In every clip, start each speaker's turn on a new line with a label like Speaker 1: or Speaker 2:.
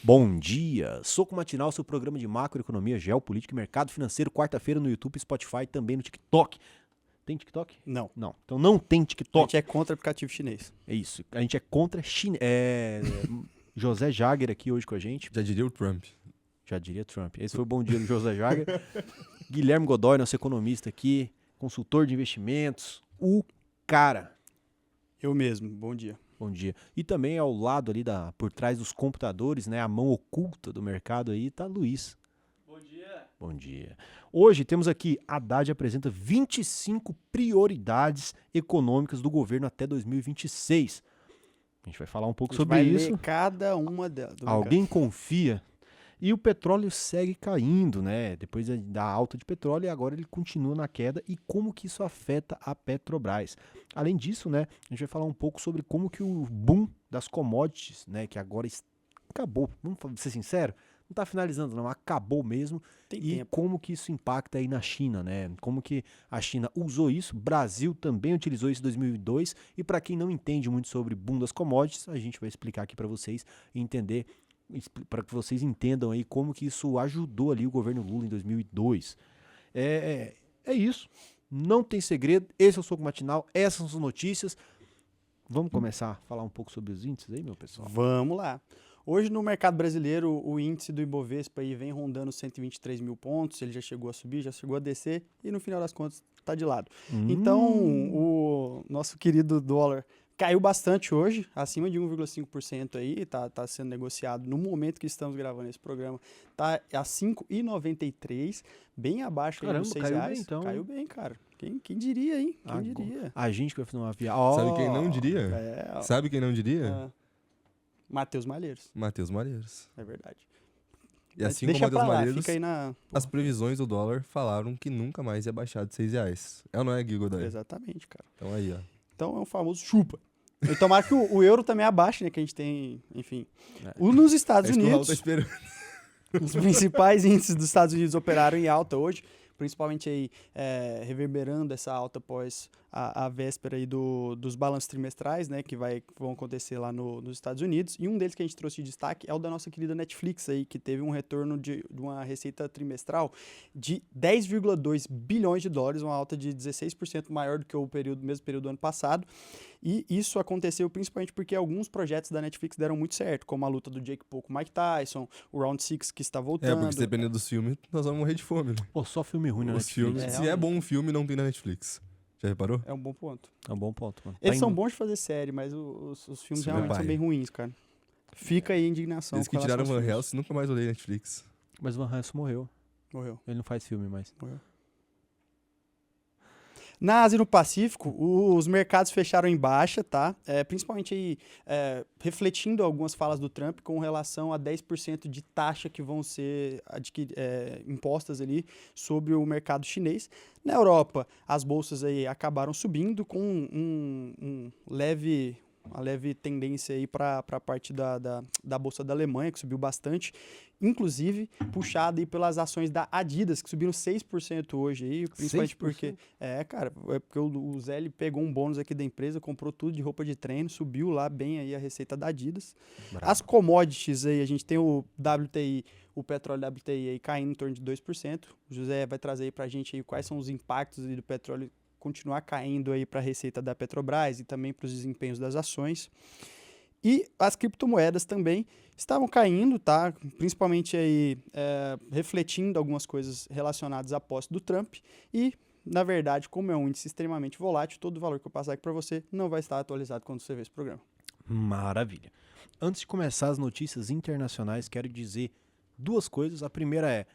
Speaker 1: Bom dia, Soco Matinal, seu programa de macroeconomia, geopolítica e mercado financeiro, quarta-feira no YouTube, Spotify e também no TikTok. Tem TikTok?
Speaker 2: Não.
Speaker 1: Não, então não tem
Speaker 2: A
Speaker 1: TikTok.
Speaker 2: gente é contra aplicativo chinês.
Speaker 1: É isso, a gente é contra China. José Jagger aqui hoje com a gente.
Speaker 3: Já diria o Trump.
Speaker 1: Já diria Trump. Esse foi o bom dia do José Jagger. Guilherme Godoy, nosso economista aqui, consultor de investimentos, o cara.
Speaker 2: Eu mesmo, bom dia.
Speaker 1: Bom dia. E também ao lado ali, por trás dos computadores, né, a mão oculta do mercado aí, tá Luiz.
Speaker 4: Bom dia.
Speaker 1: Bom dia. Hoje temos aqui, Haddad apresenta 25 prioridades econômicas do governo até 2026. A gente vai falar um pouco sobre isso.
Speaker 2: Ler cada uma delas.
Speaker 1: Alguém confia? E o petróleo segue caindo, né? Depois da alta de petróleo, e agora ele continua na queda e como que isso afeta a Petrobras. Além disso, né, a gente vai falar um pouco sobre como que o boom das commodities, né, que agora acabou, vamos ser sincero, não está finalizando não, acabou mesmo.
Speaker 2: Tem
Speaker 1: E
Speaker 2: tempo.
Speaker 1: como que isso impacta aí na China, né? Como que a China usou isso, Brasil também utilizou isso em 2002, e para quem não entende muito sobre boom das commodities, a gente vai explicar aqui para vocês e entender, para que vocês entendam aí como que isso ajudou ali o governo Lula em 2002. É isso, não tem segredo, esse é o Soco Matinal, essas são as notícias. Vamos começar a falar um pouco sobre os índices aí, meu pessoal?
Speaker 2: Vamos lá. Hoje no mercado brasileiro, o índice do Ibovespa aí vem rondando 123 mil pontos, ele já chegou a subir, já chegou a descer e no final das contas está de lado. Então, o nosso querido dólar caiu bastante hoje, acima de 1,5% aí, tá sendo negociado no momento que estamos gravando esse programa, tá a 5,93, bem abaixo aí dos R$6.
Speaker 1: Caiu bem, então.
Speaker 2: Caiu bem, cara. Quem diria, hein? Quem diria?
Speaker 1: A gente vai fazer uma viagem.
Speaker 3: Sabe quem não diria?
Speaker 2: É,
Speaker 3: Sabe quem não diria?
Speaker 2: Matheus Malheiros,
Speaker 3: Matheus Malheiros.
Speaker 2: é verdade.
Speaker 3: E assim
Speaker 2: Deixa
Speaker 3: como
Speaker 2: pra
Speaker 3: Matheus
Speaker 2: lá,
Speaker 3: Malheiros,
Speaker 2: fica aí na...
Speaker 3: as previsões do dólar falaram que nunca mais ia baixar de R$6. É ou não é, Gui Godoy?
Speaker 2: Exatamente, cara.
Speaker 3: Então aí, ó.
Speaker 2: Então é um famoso chupa. E tomara que o euro também abaixe, né? Que a gente tem, enfim.
Speaker 1: É.
Speaker 2: Nos Estados
Speaker 3: É isso que o Raul
Speaker 2: Unidos,
Speaker 3: tá esperando.
Speaker 2: os principais índices dos Estados Unidos operaram em alta hoje, principalmente aí reverberando essa alta após a véspera aí dos balanços trimestrais, né, que vão acontecer lá nos Estados Unidos. E um deles que a gente trouxe de destaque é o da nossa querida Netflix aí, que teve um retorno de uma receita trimestral de 10,2 bilhões de dólares, uma alta de 16% maior do que o mesmo período do ano passado. E isso aconteceu principalmente porque alguns projetos da Netflix deram muito certo, como a luta do Jake Paul com o Mike Tyson, o Round 6 que está voltando.
Speaker 3: Porque se dependendo dos filmes, nós vamos morrer de fome, né?
Speaker 1: Pô, só filme ruim na
Speaker 3: Os
Speaker 1: Netflix.
Speaker 3: filmes, se é
Speaker 2: realmente.
Speaker 3: bom um filme, não tem na Netflix. Já reparou?
Speaker 2: É um bom ponto.
Speaker 1: É um bom ponto, mano.
Speaker 2: Eles são bons de fazer série, mas os filmes
Speaker 3: Sim,
Speaker 2: realmente
Speaker 3: é
Speaker 2: são
Speaker 3: pai.
Speaker 2: bem ruins, cara. Fica aí a indignação.
Speaker 3: Desde que
Speaker 2: com relação
Speaker 3: tiraram
Speaker 2: aos
Speaker 3: Van
Speaker 2: filmes.
Speaker 3: Helsing, nunca mais olhei Netflix.
Speaker 1: Mas o Van Helsing morreu.
Speaker 2: Morreu.
Speaker 1: Ele não faz filme mais.
Speaker 2: Na Ásia e no Pacífico, os mercados fecharam em baixa, tá? Principalmente aí, refletindo algumas falas do Trump com relação a 10% de taxa que vão ser impostas ali sobre o mercado chinês. Na Europa, as bolsas aí acabaram subindo com uma leve tendência aí para a parte da bolsa da Alemanha, que subiu bastante, inclusive puxada aí pelas ações da Adidas, que subiram 6% hoje aí, principalmente
Speaker 1: 6%?
Speaker 2: porque porque o Zé ele pegou um bônus aqui da empresa, comprou tudo de roupa de treino, subiu lá bem aí a receita da Adidas.
Speaker 1: Bravo.
Speaker 2: As commodities aí, a gente tem o WTI, o petróleo WTI aí caindo em torno de 2%. O José vai trazer aí pra gente aí quais são os impactos aí do petróleo continuar caindo aí para a receita da Petrobras e também para os desempenhos das ações. E as criptomoedas também estavam caindo, tá? Principalmente aí refletindo algumas coisas relacionadas à posse do Trump. E, na verdade, como é um índice extremamente volátil, todo o valor que eu passar aqui para você não vai estar atualizado quando você ver esse programa.
Speaker 1: Maravilha. Antes de começar as notícias internacionais, quero dizer duas coisas. A primeira é,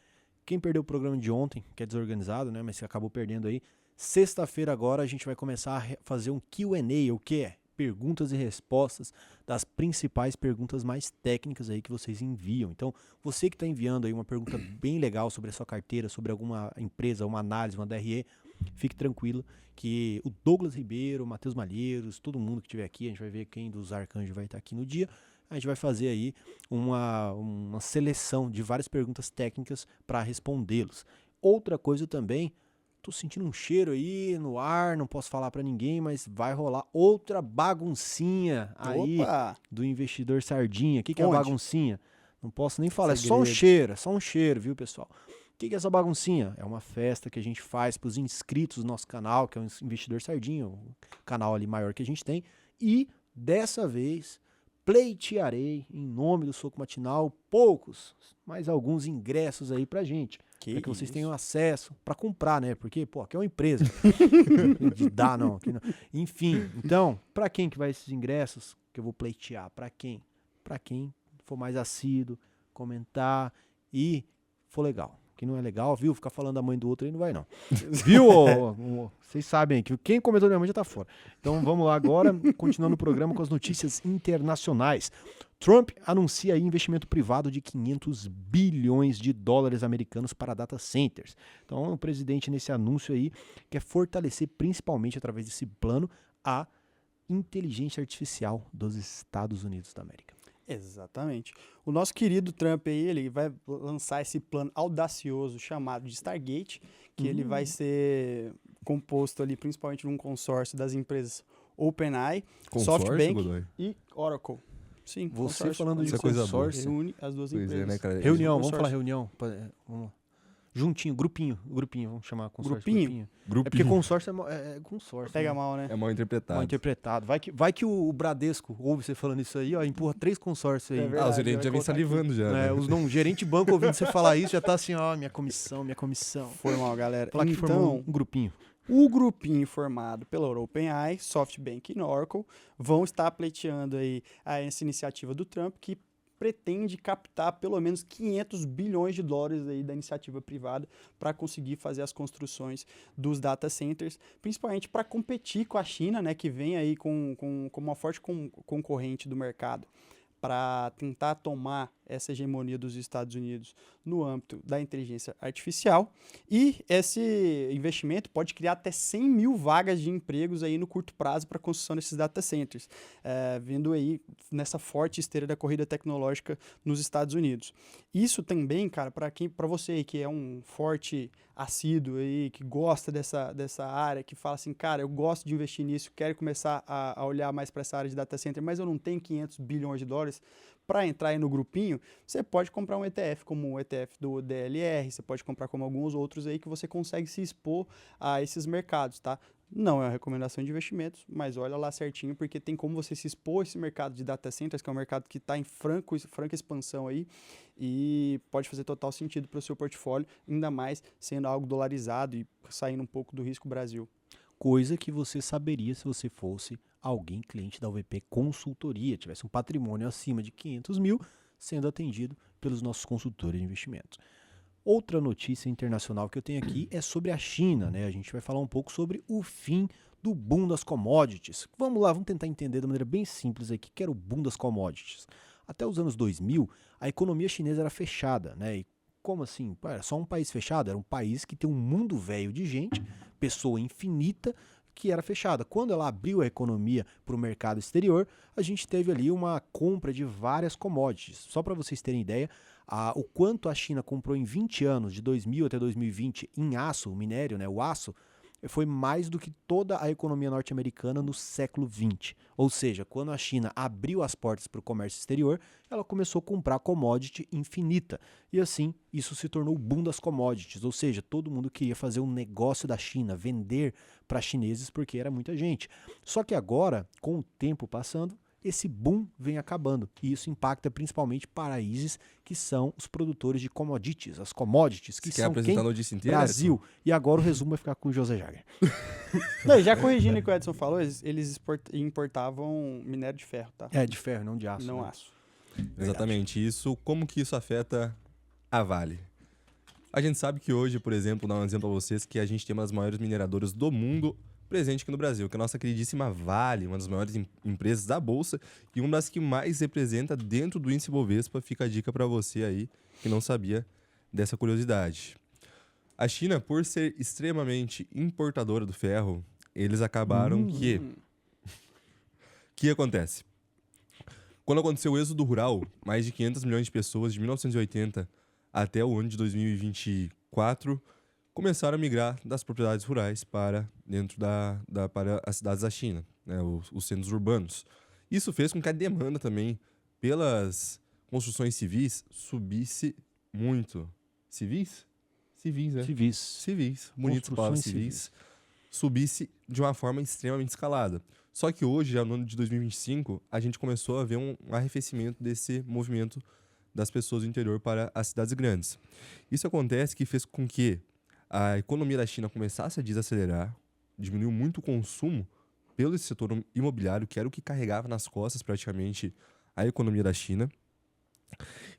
Speaker 1: quem perdeu o programa de ontem, que é desorganizado, né? Mas você acabou perdendo aí. Sexta-feira agora a gente vai começar a fazer um Q&A, o que é? Perguntas e respostas das principais perguntas mais técnicas aí que vocês enviam. Então, você que está enviando aí uma pergunta bem legal sobre a sua carteira, sobre alguma empresa, uma análise, uma DRE, fique tranquilo que o Douglas Ribeiro, o Matheus Malheiros, todo mundo que estiver aqui, a gente vai ver quem dos arcanjos vai estar aqui no dia, a gente vai fazer aí uma seleção de várias perguntas técnicas para respondê-los. Outra coisa também, tô sentindo um cheiro aí no ar, não posso falar pra ninguém, mas vai rolar outra baguncinha aí
Speaker 2: Opa!
Speaker 1: do investidor Sardinha. O que é a
Speaker 2: Onde?
Speaker 1: baguncinha? Não posso nem falar, é só um
Speaker 2: Segredo.
Speaker 1: cheiro, viu, pessoal? O que é essa baguncinha? É uma festa que a gente faz para os inscritos do nosso canal, que é um Investidor Sardinha, o canal ali maior que a gente tem. E dessa vez pleitearei, em nome do Soco Matinal, poucos, mas alguns ingressos aí pra gente. Para que vocês tenham acesso para comprar, né? Porque, pô, aqui é uma empresa. De dar, não, aqui não. Enfim, então, para quem que vai esses ingressos que eu vou pleitear? Para quem? Para quem for mais assíduo, comentar e for legal. Quem não é legal, viu? Ficar falando da mãe do outro aí não vai, não. Viu? Vocês sabem que quem comentou da minha mãe já tá fora. Então vamos lá agora, continuando o programa com as notícias internacionais. Trump anuncia aí investimento privado de 500 bilhões de dólares americanos para data centers. Então o presidente nesse anúncio aí quer fortalecer principalmente através desse plano a inteligência artificial dos Estados Unidos da América.
Speaker 2: Exatamente. O nosso querido Trump aí, ele vai lançar esse plano audacioso chamado de Stargate, que ele vai ser composto ali principalmente de um consórcio das empresas OpenAI, SoftBank
Speaker 3: Godoy?
Speaker 2: e Oracle. Sim,
Speaker 1: Você
Speaker 2: consórcio.
Speaker 1: falando de
Speaker 3: Isso é coisa boa.
Speaker 1: consórcio.
Speaker 2: Reúne as duas
Speaker 3: Pois
Speaker 2: empresas.
Speaker 3: é, né, cara?
Speaker 1: Reunião, vamos
Speaker 2: consórcio.
Speaker 1: falar reunião. Vamos lá. Juntinho, grupinho, vamos chamar consórcio.
Speaker 2: Grupinho?
Speaker 1: É porque consórcio é consórcio.
Speaker 2: Pega
Speaker 1: né?
Speaker 2: mal, né?
Speaker 3: É mal interpretado.
Speaker 1: Mal interpretado. Vai que o Bradesco ouve você falando isso aí, ó, empurra 3 consórcios aí.
Speaker 2: É verdade.
Speaker 3: Ah, o gerente
Speaker 2: vai
Speaker 3: já vem
Speaker 2: colocar aqui.
Speaker 3: salivando já.
Speaker 1: É,
Speaker 3: né?
Speaker 1: gerente de banco ouvindo você falar isso, já tá assim, ó, minha comissão.
Speaker 2: Foi mal, galera.
Speaker 1: Falar que formou
Speaker 2: Então,
Speaker 1: um grupinho.
Speaker 2: o grupinho formado pela OpenAI, SoftBank e Oracle vão estar pleiteando aí essa iniciativa do Trump, que pretende captar pelo menos 500 bilhões de dólares aí da iniciativa privada para conseguir fazer as construções dos data centers, principalmente para competir com a China, né, que vem aí com uma forte concorrente do mercado, para tentar tomar essa hegemonia dos Estados Unidos no âmbito da inteligência artificial. E esse investimento pode criar até 100 mil vagas de empregos aí no curto prazo para a construção desses data centers, vindo aí nessa forte esteira da corrida tecnológica nos Estados Unidos. Isso também, cara, para você aí que é um forte assíduo aí, que gosta dessa área, que fala assim, cara, eu gosto de investir nisso, quero começar a olhar mais para essa área de data center, mas eu não tenho 500 bilhões de dólares para entrar aí no grupinho, você pode comprar um ETF, como o ETF do DLR, você pode comprar como alguns outros aí que você consegue se expor a esses mercados, tá? Não é uma recomendação de investimentos, mas olha lá certinho, porque tem como você se expor a esse mercado de data centers, que é um mercado que está em franca expansão aí, e pode fazer total sentido para o seu portfólio, ainda mais sendo algo dolarizado e saindo um pouco do risco Brasil.
Speaker 1: Coisa que você saberia se você fosse alguém cliente da UVP Consultoria, tivesse um patrimônio acima de 500 mil, sendo atendido pelos nossos consultores de investimentos. Outra notícia internacional que eu tenho aqui é sobre a China, né? A gente vai falar um pouco sobre o fim do boom das commodities. Vamos lá, vamos tentar entender de maneira bem simples aqui o que era o boom das commodities. Até os anos 2000, a economia chinesa era fechada, né? E como assim? Era só um país fechado? Era um país que tem um mundo velho de gente, pessoa infinita, que era fechada. Quando ela abriu a economia para o mercado exterior, a gente teve ali uma compra de várias commodities. Só para vocês terem ideia, o quanto a China comprou em 20 anos, de 2000 até 2020, em aço, o minério, né, o aço, foi mais do que toda a economia norte-americana no século XX. Ou seja, quando a China abriu as portas para o comércio exterior, ela começou a comprar commodity infinita. E assim, isso se tornou o boom das commodities. Ou seja, todo mundo queria fazer um negócio da China, vender para chineses porque era muita gente. Só que agora, com o tempo passando, esse boom vem acabando. E isso impacta principalmente países que são os produtores de commodities, as commodities, que
Speaker 3: Você quer
Speaker 1: são
Speaker 3: apresentar a notícia inteira?
Speaker 1: Brasil. E agora o resumo vai ficar com o José Jagger.
Speaker 2: Não, já corrigindo o que o Edson falou, eles importavam minério de ferro, tá?
Speaker 1: É, de ferro, não de aço.
Speaker 2: Não
Speaker 1: né?
Speaker 2: aço.
Speaker 3: Exatamente. Isso, como que isso afeta a Vale? A gente sabe que hoje, por exemplo, dar um exemplo para vocês, que a gente tem uma das maiores mineradoras do mundo presente aqui no Brasil, que é a nossa queridíssima Vale, uma das maiores empresas da Bolsa e uma das que mais representa dentro do índice Bovespa. Fica a dica para você aí que não sabia dessa curiosidade. A China, por ser extremamente importadora do ferro, eles acabaram que... O que acontece? Quando aconteceu o êxodo rural, mais de 500 milhões de pessoas de 1980 até o ano de 2024 começaram a migrar das propriedades rurais para dentro para as cidades da China, né, os centros urbanos. Isso fez com que a demanda também pelas construções civis subisse muito. Civis? Civis, né?
Speaker 1: Civis.
Speaker 3: Civis. Bonitas palavras,
Speaker 1: Construções
Speaker 3: civis. Subisse de uma forma extremamente escalada. Só que hoje, já no ano de 2025, a gente começou a ver um arrefecimento desse movimento das pessoas do interior para as cidades grandes. Isso acontece que fez com que a economia da China começasse a desacelerar, diminuiu muito o consumo pelo setor imobiliário, que era o que carregava nas costas praticamente a economia da China.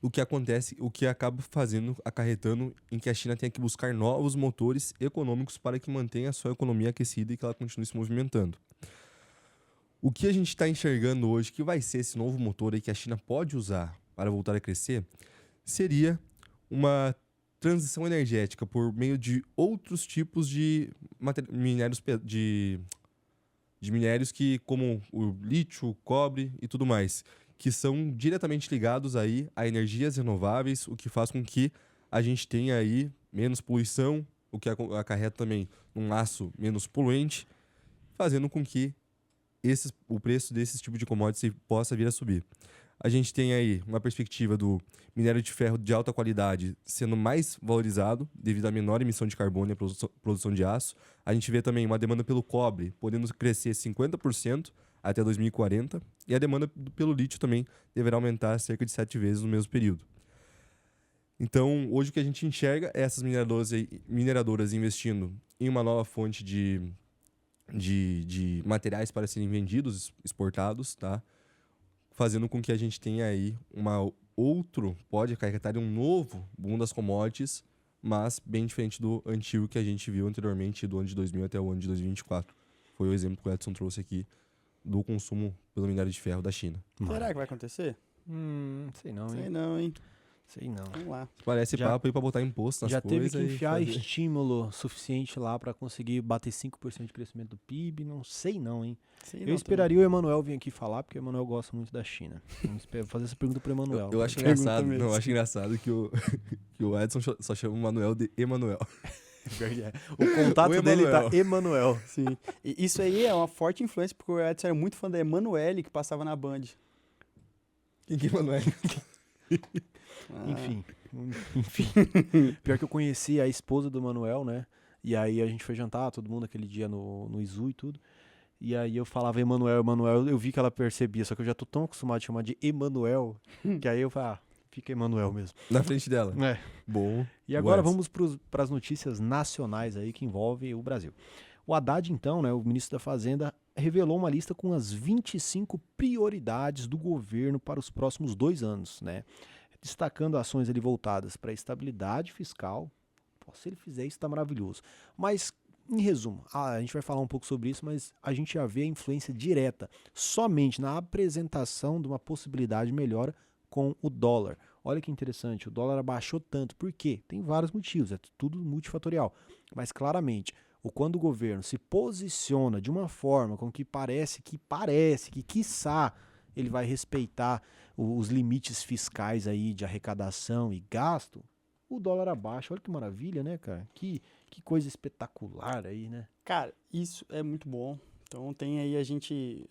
Speaker 3: O que acontece, o que acaba acarretando em que a China tenha que buscar novos motores econômicos para que mantenha a sua economia aquecida e que ela continue se movimentando. O que a gente está enxergando hoje que vai ser esse novo motor aí que a China pode usar para voltar a crescer seria uma transição energética por meio de outros tipos de minérios de minérios que como o lítio, o cobre e tudo mais, que são diretamente ligados aí a energias renováveis, o que faz com que a gente tenha aí menos poluição, o que acarreta também um aço menos poluente, fazendo com que o preço desses tipos de commodities possa vir a subir. A gente tem aí uma perspectiva do minério de ferro de alta qualidade sendo mais valorizado devido à menor emissão de carbono e à produção de aço. A gente vê também uma demanda pelo cobre podendo crescer 50% até 2040 e a demanda pelo lítio também deverá aumentar cerca de 7 vezes no mesmo período. Então, hoje o que a gente enxerga é essas mineradoras investindo em uma nova fonte de materiais para serem vendidos, exportados, tá? Fazendo com que a gente tenha aí pode acarretar um novo boom das commodities, mas bem diferente do antigo que a gente viu anteriormente, do ano de 2000 até o ano de 2024. Foi o exemplo que o Edson trouxe aqui do consumo pelo minério de ferro da China.
Speaker 2: Será que vai acontecer?
Speaker 1: Sei não,
Speaker 2: Sei
Speaker 1: hein?
Speaker 2: não, hein?
Speaker 1: Sei não.
Speaker 2: Vamos lá.
Speaker 3: Parece
Speaker 1: Já-
Speaker 3: papo aí pra botar imposto nas
Speaker 1: Já
Speaker 3: coisas.
Speaker 1: teve que enfiar
Speaker 3: e fazer.
Speaker 1: estímulo suficiente lá para conseguir bater 5% de crescimento do PIB. Não sei não, hein?
Speaker 2: Sei
Speaker 1: Eu
Speaker 2: não,
Speaker 1: esperaria o Emanuel vir aqui falar, porque o Emanuel gosta muito da China. Vou fazer essa pergunta pro Emanuel.
Speaker 3: Eu acho
Speaker 2: Pergunta
Speaker 3: engraçado,
Speaker 2: mesmo.
Speaker 3: não, eu acho engraçado que o Edson só chama o Manuel de Emanuel.
Speaker 1: O contato
Speaker 3: O
Speaker 1: dele tá
Speaker 3: Emanuel.
Speaker 1: Emanuel.
Speaker 2: Sim. E isso aí é uma forte influência, porque o Edson era muito fã da Emanuele, que passava na Band.
Speaker 3: Quem que é Emanuel?
Speaker 2: Ah,
Speaker 1: Enfim. Pior que eu conheci a esposa do Manuel, né? E aí a gente foi jantar, todo mundo aquele dia no Izu e tudo. E aí eu falava Emanuel, eu vi que ela percebia, só que eu já tô tão acostumado a chamar de Emanuel, que aí eu falei, fica Emanuel mesmo.
Speaker 3: Na frente dela.
Speaker 1: É.
Speaker 3: Bom.
Speaker 1: E agora
Speaker 3: Edson.
Speaker 1: vamos para as notícias nacionais aí que envolvem o Brasil. O Haddad, então, né, o ministro da Fazenda, revelou uma lista com as 25 prioridades do governo para os próximos 2 anos, né? Destacando ações ali voltadas para a estabilidade fiscal. Pô, se ele fizer isso, está maravilhoso. Mas, em resumo, a gente vai falar um pouco sobre isso, mas a gente já vê a influência direta somente na apresentação de uma possibilidade de melhora com o dólar. Olha que interessante, o dólar abaixou tanto. Por quê? Tem vários motivos, é tudo multifatorial. Mas, claramente, quando o governo se posiciona de uma forma com que parece que quiçá, ele vai respeitar os limites fiscais aí de arrecadação e gasto, o dólar abaixa. Olha que maravilha, né, cara? Que coisa espetacular aí, né?
Speaker 2: Cara, isso é muito bom. Então tem aí a gente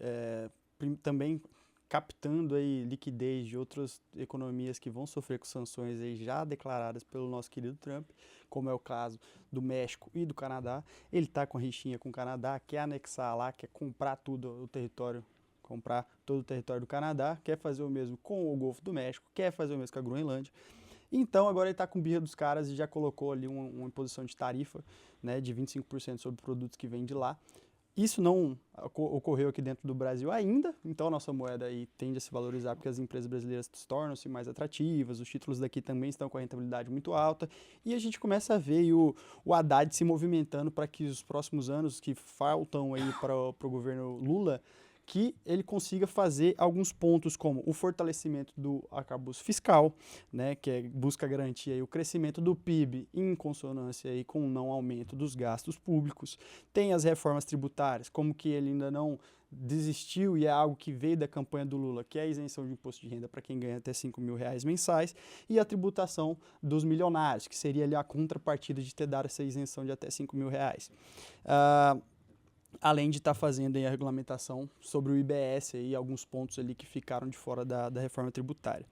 Speaker 2: também captando aí liquidez de outras economias que vão sofrer com sanções aí já declaradas pelo nosso querido Trump, como é o caso do México e do Canadá. Ele tá com a rixinha com o Canadá, quer anexar lá, quer comprar todo o território do Canadá, quer fazer o mesmo com o Golfo do México, quer fazer o mesmo com a Groenlândia. Então agora ele está com birra dos caras e já colocou ali uma imposição de tarifa, né, de 25% sobre produtos que vêm de lá. Isso não ocorreu aqui dentro do Brasil ainda, então a nossa moeda aí tende a se valorizar porque as empresas brasileiras tornam-se mais atrativas, os títulos daqui também estão com a rentabilidade muito alta, e a gente começa a ver aí o Haddad se movimentando para que os próximos anos que faltam aí para o governo Lula, que ele consiga fazer alguns pontos como o fortalecimento do arcabouço fiscal, né, que busca garantir aí o crescimento do PIB em consonância aí com o não aumento dos gastos públicos. Tem as reformas tributárias, como que ele ainda não desistiu e é algo que veio da campanha do Lula, que é a isenção de imposto de renda para quem ganha até R$5.000 mensais e a tributação dos milionários, que seria ali a contrapartida de ter dado essa isenção de até R$5.000. Além de estar fazendo aí a regulamentação sobre o IBS e alguns pontos ali que ficaram de fora da reforma tributária.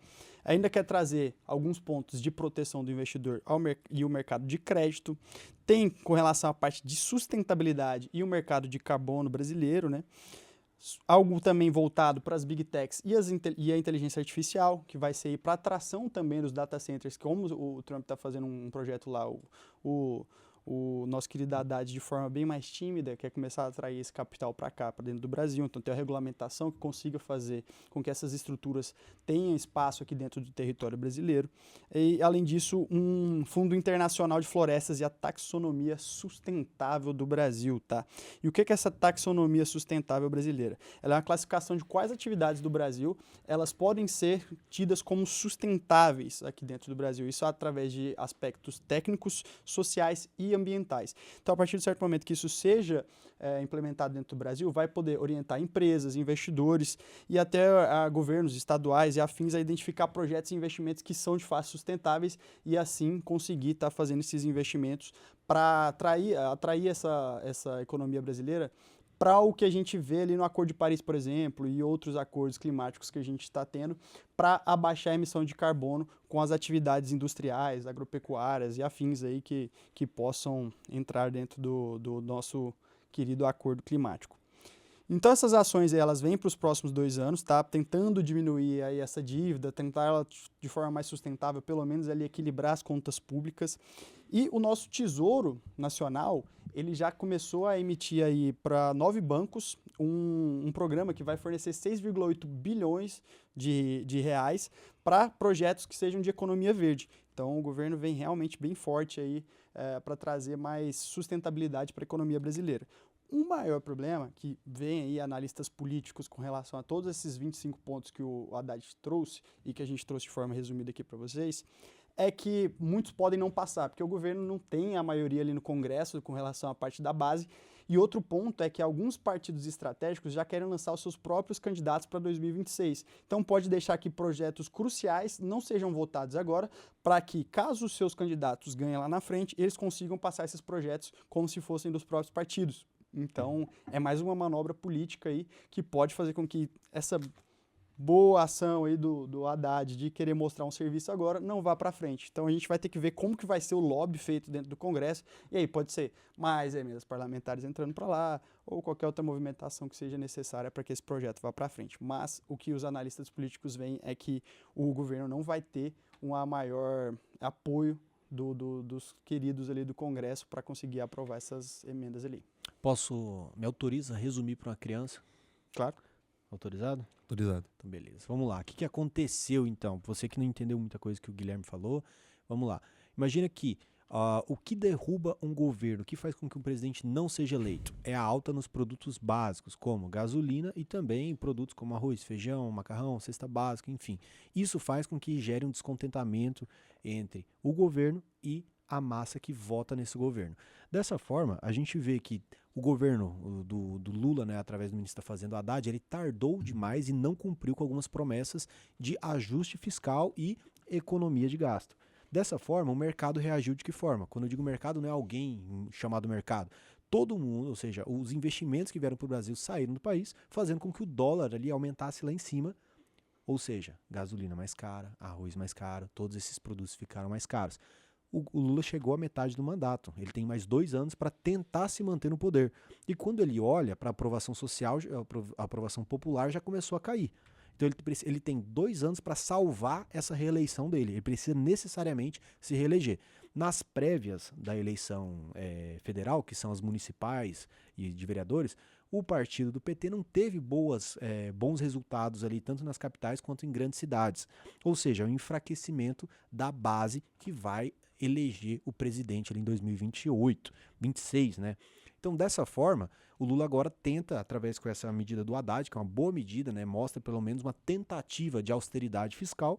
Speaker 2: Ainda quer trazer alguns pontos de proteção do investidor e o mercado de crédito. Tem com relação à parte de sustentabilidade e o mercado de carbono brasileiro, né? Algo também voltado para as Big Techs e a inteligência artificial, que vai ser para atração também dos data centers, como o Trump está fazendo um projeto lá, o nosso querido Haddad, de forma bem mais tímida, quer começar a atrair esse capital para cá, para dentro do Brasil. Então, tem a regulamentação que consiga fazer com que essas estruturas tenham espaço aqui dentro do território brasileiro. E, além disso, um Fundo Internacional de Florestas e a taxonomia sustentável do Brasil, tá? E o que é essa taxonomia sustentável brasileira? Ela é uma classificação de quais atividades do Brasil elas podem ser tidas como sustentáveis aqui dentro do Brasil. Isso através de aspectos técnicos, sociais e ambientais. Então, a partir de certo momento que isso seja implementado dentro do Brasil, vai poder orientar empresas, investidores e até governos estaduais e afins a identificar projetos e investimentos que são de fato sustentáveis e assim conseguir estar fazendo esses investimentos para atrair essa economia brasileira para o que a gente vê ali no Acordo de Paris, por exemplo, e outros acordos climáticos que a gente está tendo, para abaixar a emissão de carbono com as atividades industriais, agropecuárias e afins aí que possam entrar dentro do nosso querido acordo climático. Então essas ações aí, elas vêm para os próximos 2 anos, tá? Tentando diminuir aí essa dívida, tentar ela de forma mais sustentável, pelo menos ali equilibrar as contas públicas. E o nosso Tesouro Nacional, ele já começou a emitir aí para 9 bancos um programa que vai fornecer 6,8 bilhões de reais para projetos que sejam de economia verde. Então o governo vem realmente bem forte aí para trazer mais sustentabilidade para a economia brasileira. O maior problema que vem aí analistas políticos com relação a todos esses 25 pontos que o Haddad trouxe e que a gente trouxe de forma resumida aqui para vocês, é que muitos podem não passar, porque o governo não tem a maioria ali no Congresso com relação à parte da base. E outro ponto é que alguns partidos estratégicos já querem lançar os seus próprios candidatos para 2026. Então pode deixar que projetos cruciais não sejam votados agora, para que, caso os seus candidatos ganhem lá na frente, eles consigam passar esses projetos como se fossem dos próprios partidos. Então, é mais uma manobra política aí que pode fazer com que essa boa ação aí do Haddad de querer mostrar um serviço agora não vá para frente. Então, a gente vai ter que ver como que vai ser o lobby feito dentro do Congresso. E aí pode ser mais emendas parlamentares entrando para lá ou qualquer outra movimentação que seja necessária para que esse projeto vá para frente. Mas o que os analistas políticos veem é que o governo não vai ter um maior apoio dos queridos ali do Congresso para conseguir aprovar essas emendas ali.
Speaker 1: Me autoriza a resumir para uma criança?
Speaker 2: Claro.
Speaker 1: Autorizado?
Speaker 3: Autorizado.
Speaker 1: Então, beleza. Vamos lá. O que aconteceu, então? Você que não entendeu muita coisa que o Guilherme falou, vamos lá. Imagina que o que derruba um governo, o que faz com que um presidente não seja eleito, é a alta nos produtos básicos, como gasolina e também produtos como arroz, feijão, macarrão, cesta básica, enfim. Isso faz com que gere um descontentamento entre o governo e a massa que vota nesse governo. Dessa forma, a gente vê que o governo do Lula, né, através do ministro da Fazenda Haddad, ele tardou demais e não cumpriu com algumas promessas de ajuste fiscal e economia de gasto. Dessa forma, o mercado reagiu de que forma? Quando eu digo mercado, não é alguém chamado mercado. Todo mundo, ou seja, os investimentos que vieram para o Brasil saíram do país, fazendo com que o dólar ali aumentasse lá em cima. Ou seja, gasolina mais cara, arroz mais caro, todos esses produtos ficaram mais caros. O Lula chegou à metade do mandato. Ele tem mais 2 anos para tentar se manter no poder. E quando ele olha para a aprovação social, a aprovação popular já começou a cair. Então ele tem 2 anos para salvar essa reeleição dele. Ele precisa necessariamente se reeleger. Nas prévias da eleição federal, que são as municipais e de vereadores, o partido do PT não teve bons resultados ali, tanto nas capitais quanto em grandes cidades. Ou seja, o enfraquecimento da base que vai eleger o presidente ali em 2028, 26, né? Então, dessa forma, o Lula agora tenta, através com essa medida do Haddad, que é uma boa medida, né, mostra pelo menos uma tentativa de austeridade fiscal,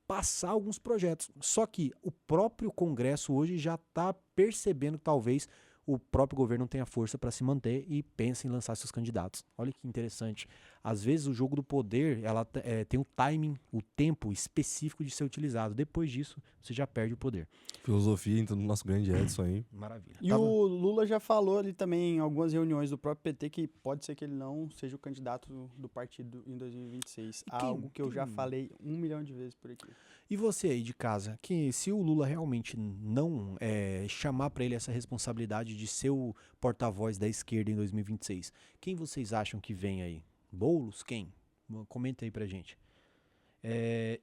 Speaker 1: passar alguns projetos. Só que o próprio Congresso hoje já está percebendo que talvez o próprio governo não tenha força para se manter e pensa em lançar seus candidatos. Olha que interessante Às vezes o jogo do poder, ela tem o timing, o tempo específico de ser utilizado. Depois disso, você já perde o poder.
Speaker 3: Filosofia, então, do nosso grande Edson aí.
Speaker 1: Maravilha.
Speaker 2: E o Lula já falou ali também em algumas reuniões do próprio PT que pode ser que ele não seja o candidato do partido em 2026. Algo que eu já falei 1 milhão de vezes por aqui.
Speaker 1: E você aí de casa, que se o Lula realmente não chamar para ele essa responsabilidade de ser o porta-voz da esquerda em 2026, quem vocês acham que vem aí? Boulos? Quem? Comenta aí pra gente.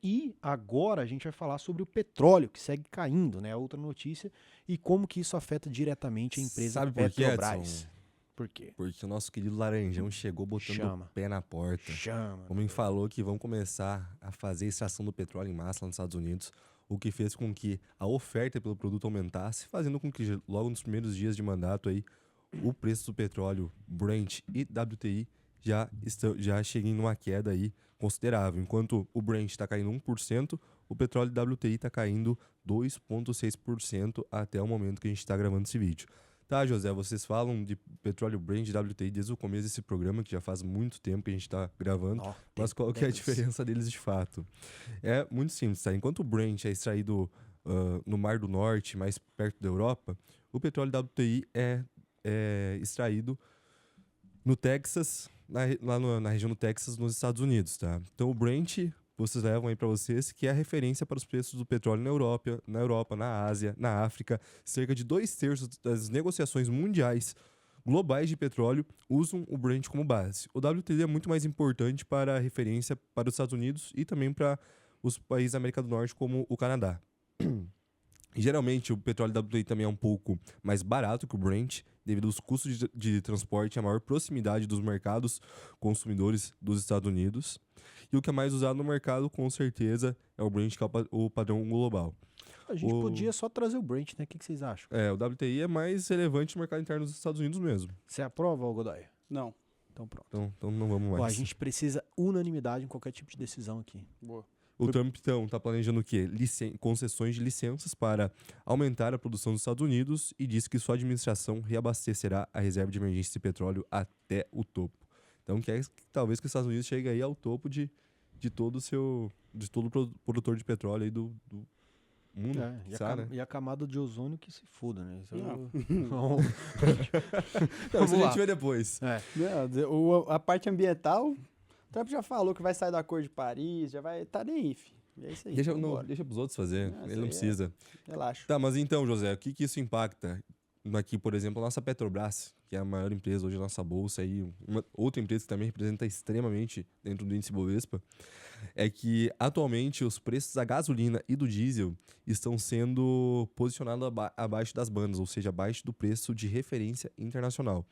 Speaker 1: E agora a gente vai falar sobre o petróleo, que segue caindo, né? Outra notícia, e como que isso afeta diretamente a empresa
Speaker 3: Sabe por quê,
Speaker 1: Petrobras.
Speaker 3: Edson?
Speaker 1: Por quê?
Speaker 3: Porque o nosso querido Laranjão chegou botando o pé na porta. O homem falou que vão começar a fazer a extração do petróleo em massa lá nos Estados Unidos, o que fez com que a oferta pelo produto aumentasse, fazendo com que logo nos primeiros dias de mandato aí, o preço do petróleo Brent e WTI já cheguem numa queda aí considerável. Enquanto o Brent está caindo 1%, o petróleo WTI está caindo 2,6% até o momento que a gente está gravando esse vídeo. Tá, José, vocês falam de petróleo Brent e WTI desde o começo desse programa, que já faz muito tempo que a gente está gravando, mas qual que é a diferença deles de fato? É muito simples, tá? Enquanto o Brent é extraído no Mar do Norte, mais perto da Europa, o petróleo WTI é extraído no Texas, lá na região do Texas, nos Estados Unidos, tá? Então o Brent, vocês levam aí para vocês, que é a referência para os preços do petróleo na Europa, na Ásia, na África. Cerca de 2/3 das negociações mundiais globais de petróleo usam o Brent como base. O WTI é muito mais importante para a referência para os Estados Unidos e também para os países da América do Norte, como o Canadá. Geralmente, o petróleo WTI também é um pouco mais barato que o Brent, devido aos custos de transporte e a maior proximidade dos mercados consumidores dos Estados Unidos. E o que é mais usado no mercado, com certeza, é o Brent, que é o padrão global.
Speaker 1: A gente podia só trazer o Brent, né? O que vocês acham?
Speaker 3: O WTI é mais relevante no mercado interno dos Estados Unidos mesmo.
Speaker 1: Você aprova, Godoy?
Speaker 2: Não.
Speaker 1: Então pronto.
Speaker 3: Então não vamos mais.
Speaker 1: A gente precisa unanimidade em qualquer tipo de decisão aqui.
Speaker 2: Boa.
Speaker 3: O Trump, então, está planejando o quê? Concessões de licenças para aumentar a produção dos Estados Unidos e diz que sua administração reabastecerá a reserva de emergência de petróleo até o topo. Então, talvez que os Estados Unidos chegue aí ao topo de todo produtor de petróleo aí do mundo.
Speaker 1: E a camada de ozônio que se foda, né?
Speaker 3: Isso a gente vê depois.
Speaker 2: A parte ambiental... O Trump já falou que vai sair do Acordo de Paris, já vai... Tá nem aí, é isso aí.
Speaker 3: Deixa pros outros fazer, ele não precisa.
Speaker 2: Relaxa.
Speaker 3: Tá, mas então, José, o que isso impacta? Aqui, por exemplo, a nossa Petrobras, que é a maior empresa hoje da nossa bolsa, aí, outra empresa que também representa extremamente dentro do índice Bovespa, é que atualmente os preços da gasolina e do diesel estão sendo posicionados abaixo das bandas, ou seja, abaixo do preço de referência internacional.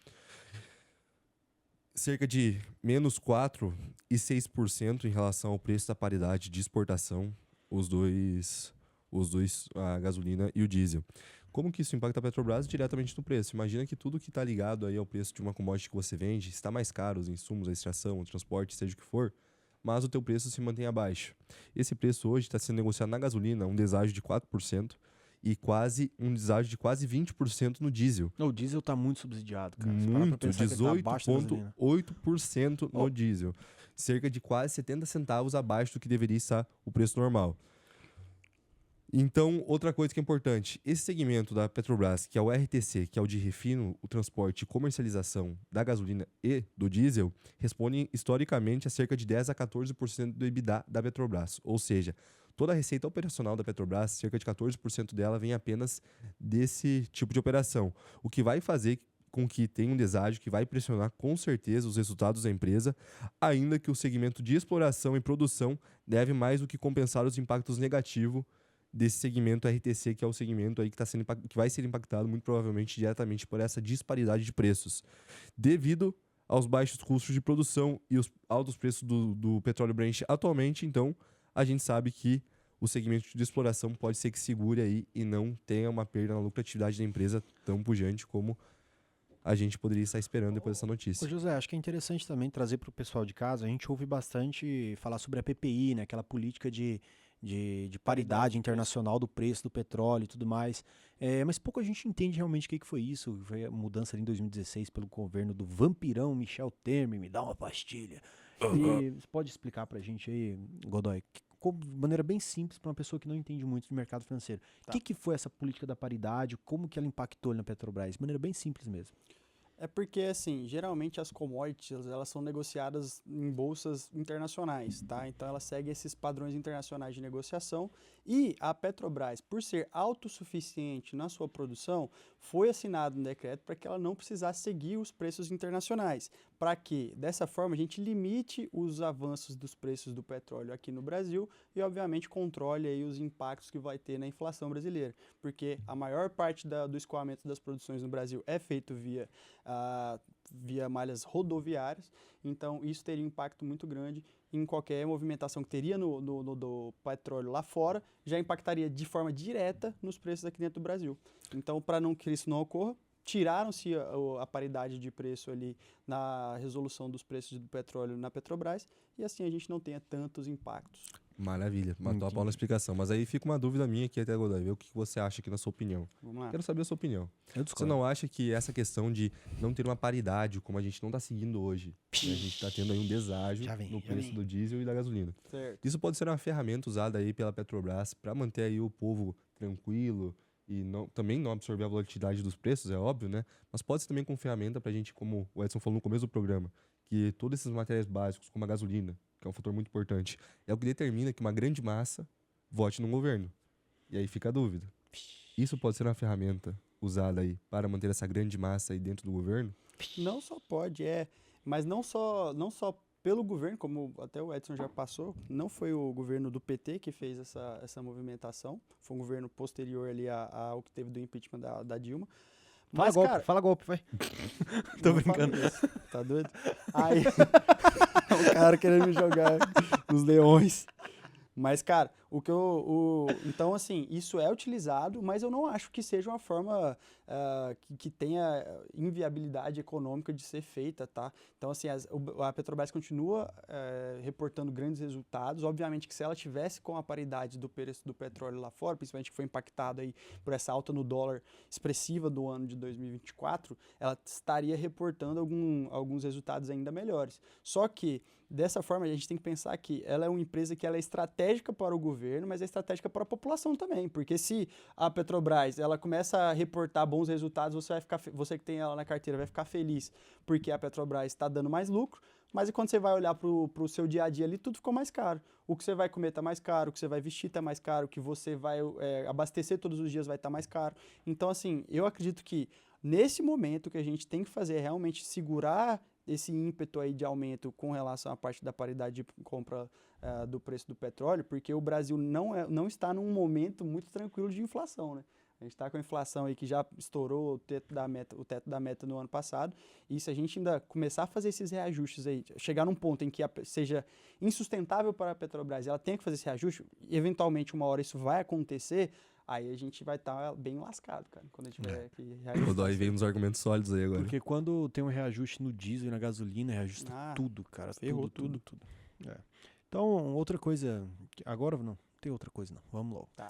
Speaker 3: Cerca de menos 4% e 6% em relação ao preço da paridade de exportação, os dois, a gasolina e o diesel. Como que isso impacta a Petrobras? Diretamente no preço. Imagina que tudo que está ligado aí ao preço de uma commodity que você vende está mais caro, os insumos, a extração, o transporte, seja o que for, mas o teu preço se mantém abaixo. Esse preço hoje está sendo negociado na gasolina, um deságio de 4%, e um deságio de quase 20% no diesel.
Speaker 1: O diesel está muito subsidiado, cara.
Speaker 3: Muito, 18,8% no diesel. Cerca de quase 70 centavos abaixo do que deveria estar o preço normal. Então, outra coisa que é importante, esse segmento da Petrobras, que é o RTC, que é o de refino, o transporte e comercialização da gasolina e do diesel, responde historicamente a cerca de 10 a 14% do EBITDA da Petrobras. Ou seja, toda a receita operacional da Petrobras, cerca de 14% dela vem apenas desse tipo de operação. O que vai fazer com que tenha um deságio que vai pressionar com certeza os resultados da empresa, ainda que o segmento de exploração e produção deve mais do que compensar os impactos negativos desse segmento RTC, que é o segmento aí que vai ser impactado muito provavelmente diretamente por essa disparidade de preços. Devido aos baixos custos de produção e os altos preços do petróleo Brent atualmente, então, a gente sabe que o segmento de exploração pode ser que segure aí e não tenha uma perda na lucratividade da empresa tão pujante como a gente poderia estar esperando depois dessa notícia.
Speaker 1: Ô José, acho que é interessante também trazer para o pessoal de casa, a gente ouve bastante falar sobre a PPI, né, aquela política de paridade internacional do preço do petróleo e tudo mais, mas pouco a gente entende realmente o que foi isso. Foi a mudança ali em 2016 pelo governo do vampirão Michel Temer, me dá uma pastilha. E você pode explicar pra gente aí, Godoy, de maneira bem simples para uma pessoa que não entende muito de mercado financeiro. O
Speaker 2: Tá.
Speaker 1: que foi essa política da paridade? Como que ela impactou ali na Petrobras? De maneira bem simples mesmo.
Speaker 2: É porque, assim, geralmente as commodities, elas são negociadas em bolsas internacionais, tá? Então, ela segue esses padrões internacionais de negociação e a Petrobras, por ser autossuficiente na sua produção, foi assinado um decreto para que ela não precisasse seguir os preços internacionais, para que, dessa forma, a gente limite os avanços dos preços do petróleo aqui no Brasil e, obviamente, controle aí os impactos que vai ter na inflação brasileira, porque a maior parte do escoamento das produções no Brasil é feito via malhas rodoviárias, então isso teria um impacto muito grande em qualquer movimentação que teria do petróleo lá fora, já impactaria de forma direta nos preços aqui dentro do Brasil. Então, para não que isso não ocorra, tiraram-se a paridade de preço ali na resolução dos preços do petróleo na Petrobras e assim a gente não tenha tantos impactos.
Speaker 3: Maravilha, matou a
Speaker 1: Entendi.
Speaker 3: pau na explicação. Mas aí fica uma dúvida minha aqui até, Godoy, ver o que você acha aqui na sua opinião.
Speaker 2: Vamos lá.
Speaker 3: Quero saber a sua opinião.
Speaker 1: Eu
Speaker 3: Você
Speaker 1: discordo.
Speaker 3: não acha que essa questão de não ter uma paridade, como a gente não está seguindo hoje, né, a gente está tendo aí um deságio
Speaker 1: Já vem,
Speaker 3: no
Speaker 1: já
Speaker 3: preço
Speaker 1: vem.
Speaker 3: do diesel e da gasolina.
Speaker 2: Certo.
Speaker 3: Isso pode ser uma ferramenta usada aí pela Petrobras para manter aí o povo tranquilo e também não absorver a volatilidade dos preços, é óbvio, né? Mas pode ser também com ferramenta para a gente, como o Edson falou no começo do programa, que todos esses materiais básicos, como a gasolina, que é um fator muito importante, é o que determina que uma grande massa vote no governo. E aí fica a dúvida. Isso pode ser uma ferramenta usada aí para manter essa grande massa aí dentro do governo?
Speaker 2: Não só pode, mas não só pelo governo, como até o Edson já passou, não foi o governo do PT que fez essa movimentação, foi um governo posterior ali ao que teve do impeachment da Dilma.
Speaker 1: Fala
Speaker 2: Mas,
Speaker 1: golpe,
Speaker 2: cara,
Speaker 1: fala golpe, vai. Tô
Speaker 2: não fala
Speaker 1: brincando.
Speaker 2: isso, tá doido? Aí, o cara querendo me jogar nos leões. Mas, cara, então, assim, isso é utilizado, mas eu não acho que seja uma forma que tenha inviabilidade econômica de ser feita, tá? Então, assim, a Petrobras continua reportando grandes resultados. Obviamente que se ela tivesse com a paridade do preço do petróleo lá fora, principalmente que foi impactado aí por essa alta no dólar expressiva do ano de 2024, ela estaria reportando alguns resultados ainda melhores. Só que, dessa forma, a gente tem que pensar que ela é uma empresa que ela é estratégica para o governo, mas é estratégica para a população também, porque se a Petrobras ela começa a reportar bons resultados, você que tem ela na carteira vai ficar feliz porque a Petrobras está dando mais lucro, mas quando você vai olhar para o seu dia a dia ali, tudo ficou mais caro. O que você vai comer está mais caro, o que você vai vestir está mais caro, o que você vai abastecer todos os dias vai estar mais caro. Então, assim, eu acredito que nesse momento o que a gente tem que fazer é realmente segurar esse ímpeto aí de aumento com relação à parte da paridade de compra do preço do petróleo, porque o Brasil não está num momento muito tranquilo de inflação, né? A gente está com a inflação aí que já estourou o teto da meta no ano passado, e se a gente ainda começar a fazer esses reajustes aí, chegar num ponto em que seja insustentável para a Petrobras, ela tem que fazer esse reajuste, e eventualmente uma hora isso vai acontecer, aí a gente vai estar bem lascado, cara, quando a gente tiver que
Speaker 3: O
Speaker 2: reajustar.
Speaker 3: Godoy veio nos argumentos sólidos aí agora.
Speaker 1: Porque quando tem um reajuste no diesel e na gasolina, reajusta tudo, cara.
Speaker 2: ferrou
Speaker 1: Tudo. É. Então, outra coisa. Agora não tem outra coisa, não. Vamos logo.
Speaker 2: Tá.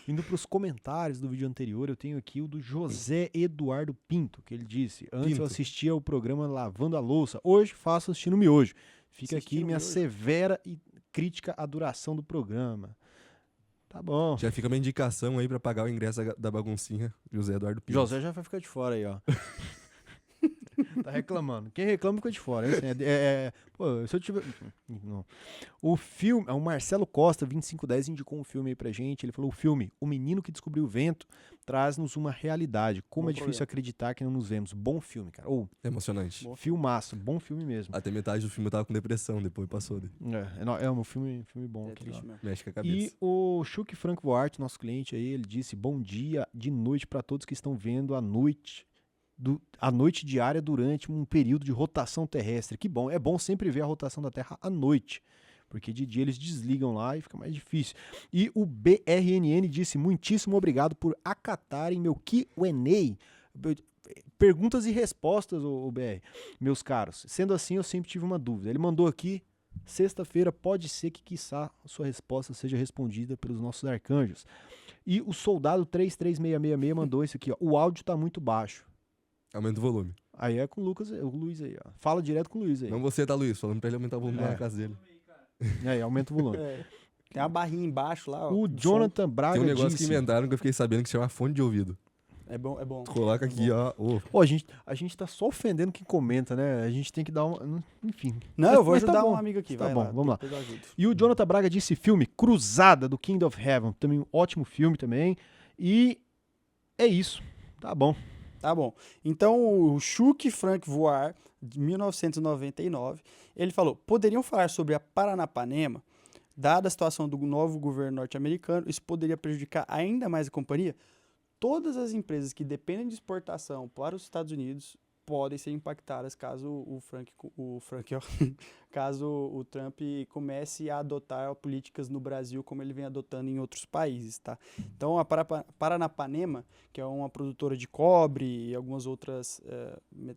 Speaker 1: Indo para os comentários do vídeo anterior, eu tenho aqui o do José Eduardo Pinto, que ele disse: antes eu
Speaker 3: Pinto.
Speaker 1: assistia ao programa Lavando a Louça, hoje faço assistindo miojo. Fica aqui
Speaker 2: Assistindo
Speaker 1: minha
Speaker 2: miojo.
Speaker 1: severa e crítica à duração do programa. Tá bom.
Speaker 3: Já fica uma indicação aí para pagar o ingresso da baguncinha, José Eduardo Pinto.
Speaker 1: José já vai ficar de fora aí, ó. Tá reclamando. Quem reclama fica de fora. É assim, pô, se eu tiver. Não. O filme. O Marcelo Costa, 2510, indicou um filme aí pra gente. Ele falou: o filme O Menino que Descobriu o Vento traz-nos uma realidade. Como
Speaker 2: Bom
Speaker 1: é difícil
Speaker 2: programa.
Speaker 1: acreditar que não nos vemos. Bom filme, cara. Ou,
Speaker 3: Emocionante.
Speaker 1: filmaço. Bom filme mesmo.
Speaker 3: Até metade do filme eu tava com depressão, depois passou.
Speaker 1: É um filme bom.
Speaker 2: É
Speaker 1: aquele
Speaker 2: triste
Speaker 1: lá.
Speaker 2: mesmo.
Speaker 3: Mexe com a
Speaker 1: E
Speaker 3: cabeça.
Speaker 1: o Chuck Franco Voart, nosso cliente aí, ele disse: bom dia de noite para todos que estão vendo a noite diária durante um período de rotação terrestre. Que bom, é bom sempre ver a rotação da Terra à noite, porque de dia eles desligam lá e fica mais difícil. E o BRNN disse: muitíssimo obrigado por acatarem meu Q&A. Perguntas e respostas, o BR, meus caros. Sendo assim, eu sempre tive uma dúvida. Ele mandou aqui: sexta-feira pode ser que, quiçá, a sua resposta seja respondida pelos nossos arcanjos. E o soldado 33666 mandou isso aqui, ó: o áudio tá muito baixo.
Speaker 3: Aumenta o volume.
Speaker 1: Aí é com o Luiz aí, ó. Fala direto com o Luiz aí.
Speaker 3: Não você, tá, Luiz? Falando pra ele aumentar o volume na casa dele.
Speaker 1: Aí, aumenta o volume.
Speaker 2: Tem uma barrinha embaixo lá, ó.
Speaker 1: O
Speaker 2: do
Speaker 1: Jonathan Braga
Speaker 3: Tem um negócio
Speaker 1: disse...
Speaker 3: que inventaram que eu fiquei sabendo que se chama fone de ouvido.
Speaker 2: som. É bom, é bom.
Speaker 3: Tu coloca aqui, ó.
Speaker 1: Pô, a gente tá só ofendendo quem comenta, né? A gente tem que dar uma... Enfim.
Speaker 2: Não, eu vou
Speaker 1: Mas tá
Speaker 2: ajudar
Speaker 1: bom.
Speaker 2: um amigo aqui,
Speaker 1: Tá
Speaker 2: vai
Speaker 1: bom,
Speaker 2: lá.
Speaker 1: vamos lá.
Speaker 2: Depois eu ajudo.
Speaker 1: E o Jonathan Braga disse filme Cruzada, do King of Heaven. Também um ótimo filme também. E é isso. Tá bom.
Speaker 2: Tá bom. Então, o Chuck Frank Voar, de 1999, ele falou: poderiam falar sobre a Paranapanema? Dada a situação do novo governo norte-americano, isso poderia prejudicar ainda mais a companhia? Todas as empresas que dependem de exportação para os Estados Unidos podem ser impactadas caso caso o Trump comece a adotar políticas no Brasil como ele vem adotando em outros países, tá? Então a Paranapanema, que é uma produtora de cobre e algumas outras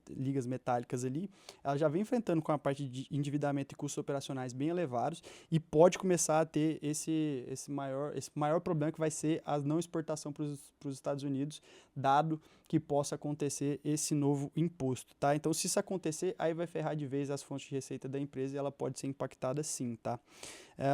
Speaker 2: ligas metálicas ali, ela já vem enfrentando com a parte de endividamento e custos operacionais bem elevados e pode começar a ter esse maior problema que vai ser a não exportação para os Estados Unidos, dado que possa acontecer esse novo imposto, tá? Então, se isso acontecer, aí vai ferrar de vez as fontes de receita da empresa e ela pode ser impactada sim, tá?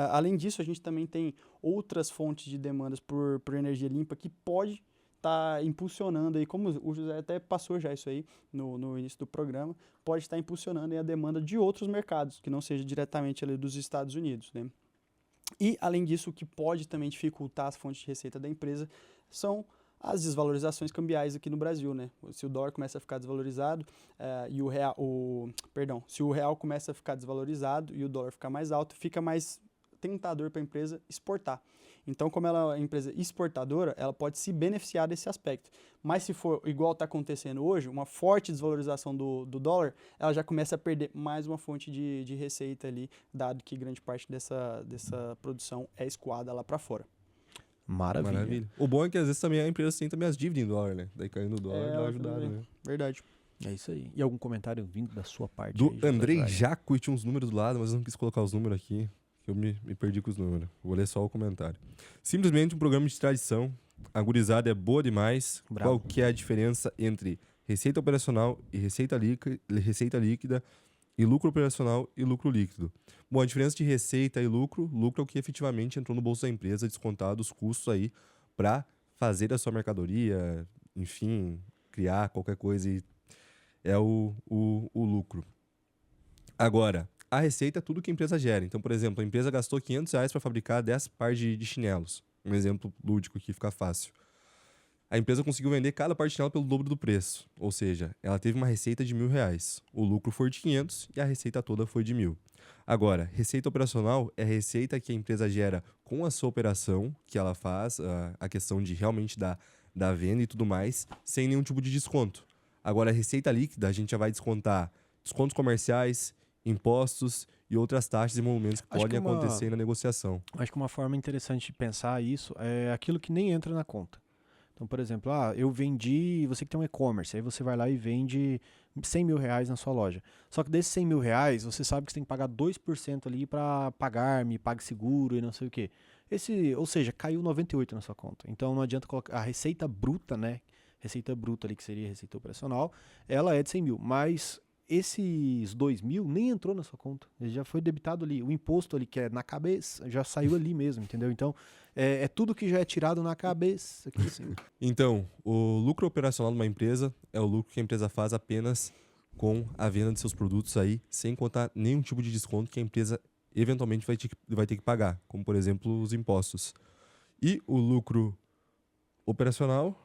Speaker 2: Além disso, a gente também tem outras fontes de demandas por energia limpa que pode estar impulsionando aí, como o José até passou já isso aí no início do programa, pode estar impulsionando aí a demanda de outros mercados, que não seja diretamente ali dos Estados Unidos, né? E, além disso, o que pode também dificultar as fontes de receita da empresa são as desvalorizações cambiais aqui no Brasil, né? Se o dólar começa a ficar desvalorizado se o real começa a ficar desvalorizado e o dólar ficar mais alto, fica mais tentador para a empresa exportar. Então, como ela é uma empresa exportadora, ela pode se beneficiar desse aspecto. Mas se for igual está acontecendo hoje, uma forte desvalorização do dólar, ela já começa a perder mais uma fonte de receita ali, dado que grande parte dessa produção é escoada lá para fora.
Speaker 1: Maravilha.
Speaker 3: O bom é que às vezes também a empresa tem também as dívidas em dólar, né? Daí caindo o dólar, dá uma ajudada, né?
Speaker 2: Verdade.
Speaker 1: É isso aí. E algum comentário vindo da sua parte?
Speaker 3: Do
Speaker 1: aí, José
Speaker 3: Andrei
Speaker 1: Braga?
Speaker 3: Jaco, e tinha uns números do lado, mas eu não quis colocar os números aqui, que eu me perdi com os números. Vou ler só o comentário. Simplesmente um programa de tradição. A gurizada é boa demais.
Speaker 1: Bravo.
Speaker 3: Qual que é a diferença entre receita operacional e receita líquida e lucro operacional e lucro líquido? Bom, a diferença de receita e lucro é o que efetivamente entrou no bolso da empresa, descontado os custos aí para fazer a sua mercadoria, enfim, criar qualquer coisa, e é o lucro. Agora, a receita é tudo que a empresa gera. Então, por exemplo, a empresa gastou R$500 para fabricar 10 pares de chinelos. Um exemplo lúdico que fica fácil. A empresa conseguiu vender cada par de chinelo pelo dobro do preço. Ou seja, ela teve uma receita de R$1.000. O lucro foi de 500 e a receita toda foi de 1.000. Agora, receita operacional é a receita que a empresa gera com a sua operação, que ela faz, a questão de realmente da venda e tudo mais, sem nenhum tipo de desconto. Agora, a receita líquida, a gente já vai descontar descontos comerciais, impostos e outras taxas e movimentos que
Speaker 1: Acho
Speaker 3: podem
Speaker 1: que
Speaker 3: acontecer na negociação.
Speaker 1: Acho que uma forma interessante de pensar isso é aquilo que nem entra na conta. Então, por exemplo, eu vendi, você que tem um e-commerce, aí você vai lá e vende R$100.000 na sua loja. Só que desses R$100.000, você sabe que você tem que pagar 2% ali para pagar-me, PagSeguro e não sei o quê. Ou seja, caiu 98 na sua conta. Então não adianta colocar a receita bruta, né? Receita bruta ali, que seria receita operacional, ela é de 100 mil, mas esses 2.000 nem entrou na sua conta, ele já foi debitado ali, o imposto ali que é na cabeça, já saiu ali mesmo, entendeu? Então, é tudo que já é tirado na cabeça, aqui assim.
Speaker 3: Então, o lucro operacional de uma empresa é o lucro que a empresa faz apenas com a venda de seus produtos aí, sem contar nenhum tipo de desconto que a empresa eventualmente vai ter que pagar, como por exemplo os impostos. E o lucro operacional,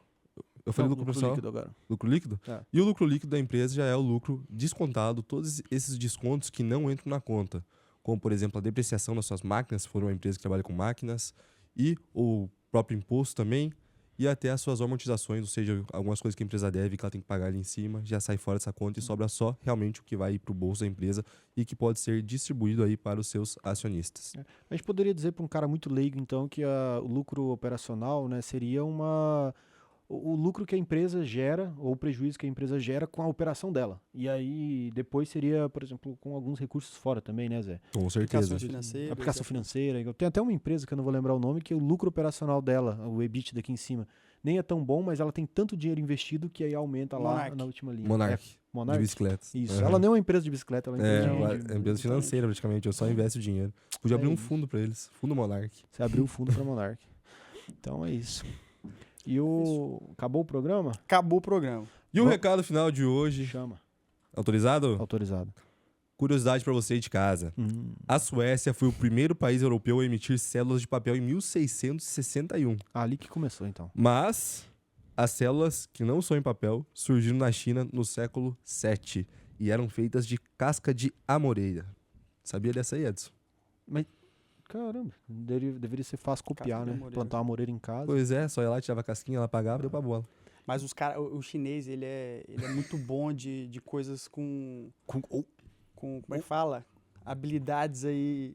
Speaker 3: eu falei lucro operacional?
Speaker 1: Líquido agora.
Speaker 3: Lucro líquido?
Speaker 1: É.
Speaker 3: E o lucro líquido da empresa já é o lucro descontado, todos esses descontos que não entram na conta, como por exemplo a depreciação das suas máquinas, se for uma empresa que trabalha com máquinas, e o próprio imposto também, e até as suas amortizações, ou seja, algumas coisas que a empresa deve, que ela tem que pagar ali em cima, já sai fora dessa conta e sobra só realmente o que vai para o bolso da empresa e que pode ser distribuído aí para os seus acionistas.
Speaker 1: A gente poderia dizer para um cara muito leigo, então, que o lucro operacional, né, seria o lucro que a empresa gera, ou o prejuízo que a empresa gera com a operação dela. E aí, depois seria, por exemplo, com alguns recursos fora também, né, Zé?
Speaker 3: Com certeza.
Speaker 2: Aplicações financeiras.
Speaker 1: Aplicação financeira. Tem até uma empresa que eu não vou lembrar o nome, que o lucro operacional dela, o EBIT daqui em cima, nem é tão bom, mas ela tem tanto dinheiro investido que aí aumenta lá
Speaker 2: Monarch.
Speaker 1: na última linha.
Speaker 3: Monarch.
Speaker 1: Monark?
Speaker 3: bicicletas.
Speaker 1: Isso.
Speaker 3: Aham.
Speaker 1: Ela não é uma empresa de bicicleta, ela
Speaker 3: É,
Speaker 1: empresa
Speaker 3: é empresa financeira praticamente, eu só investo o dinheiro. Podia
Speaker 1: É
Speaker 3: abrir um
Speaker 1: isso.
Speaker 3: fundo pra eles, fundo Monark.
Speaker 1: Você abriu o fundo pra Monark. Então é isso. E acabou o programa?
Speaker 2: Acabou o programa.
Speaker 3: E o
Speaker 1: Bom.
Speaker 3: recado final de hoje,
Speaker 1: Chama.
Speaker 3: autorizado?
Speaker 1: Autorizado.
Speaker 3: Curiosidade pra você aí de casa. A Suécia foi o primeiro país europeu a emitir células de papel em 1661.
Speaker 1: Ali que começou, então.
Speaker 3: Mas as células que não são em papel surgiram na China no século VII e eram feitas de casca de amoreira. Sabia dessa aí, Edson?
Speaker 1: Caramba, deveria ser fácil copiar,
Speaker 2: Casca de
Speaker 1: né?
Speaker 2: amoreira.
Speaker 1: Plantar uma moreira em casa.
Speaker 3: Pois é, só ia lá, tirava a casquinha, ela pagava, deu pra bola.
Speaker 2: Mas o chinês, ele é muito bom de coisas com como é que fala? Habilidades aí